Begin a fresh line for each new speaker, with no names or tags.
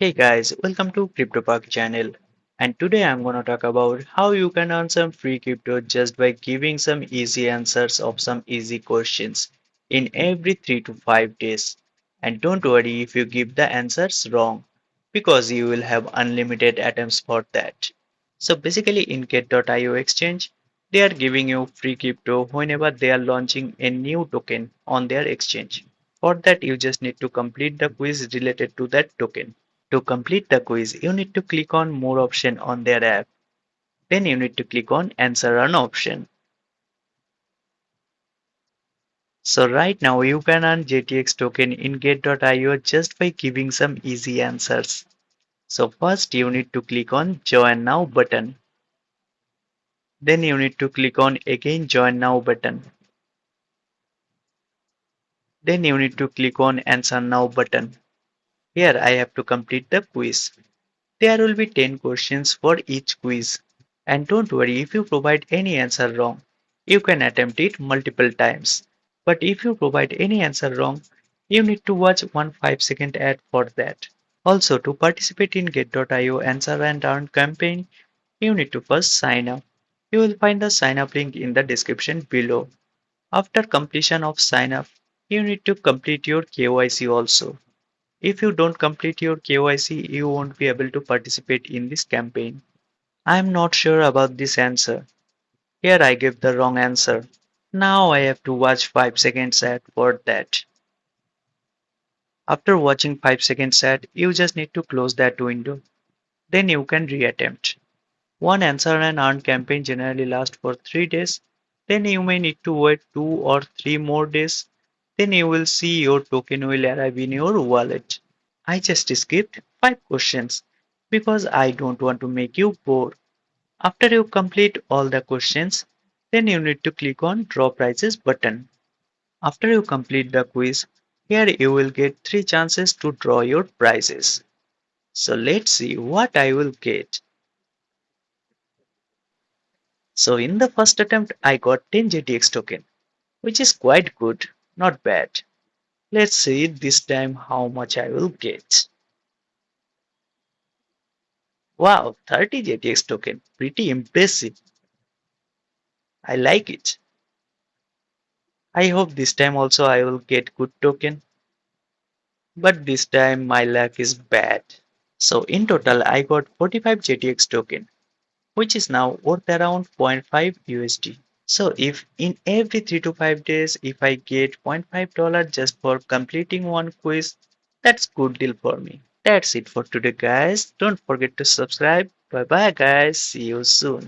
Hey guys, welcome to CryptoPark channel. And today I'm gonna talk about how you can earn some free crypto just by giving some easy answers of some easy questions in every 3 to 5 days. And don't worry if you give the answers wrong, because you will have unlimited attempts for that. So basically in Get.io exchange, they are giving you free crypto whenever they are launching a new token on their exchange. For that you just need to complete the quiz related to that token. To complete the quiz, you need to click on More option on their app. Then you need to click on Answer Run option. So right now you can earn JTX token in Get.io just by giving some easy answers. So first you need to click on Join Now button. Then you need to click on again Join Now button. Then you need to click on Answer Now button. Here I have to complete the quiz. There will be 10 questions for each quiz. And don't worry if you provide any answer wrong. You can attempt it multiple times. But if you provide any answer wrong, you need to watch one 5-second ad for that. Also, to participate in Get.io Answer and Earn campaign, you need to first sign up. You will find the sign up link in the description below. After completion of sign up, you need to complete your KYC also. If you don't complete your KYC, you won't be able to participate in this campaign. I'm not sure about this answer. Here I gave the wrong answer. Now I have to watch 5 seconds ad for that. After watching 5 seconds ad, you just need to close that window. Then you can reattempt. One answer and earn campaign generally lasts for 3 days. Then you may need to wait 2 or 3 more days. Then you will see your token will arrive in your wallet. I just skipped 5 questions because I don't want to make you bored. After you complete all the questions, then you need to click on Draw Prices button. After you complete the quiz, here you will get 3 chances to draw your prizes. So let's see what I will get. So in the first attempt, I got 10 JTX token, which is quite good, not bad. Let's see this time how much I will get. Wow, 30 JTX token, pretty impressive. I like it. I hope this time also I will get good token. But this time my luck is bad. So in total I got 45 JTX token, which is now worth around zero point 0.5 USD. So if in every 3 to 5 days if I get $0.5 just for completing one quiz, that's good deal for me. That's it for today guys. Don't forget to subscribe. Bye bye guys. See you soon.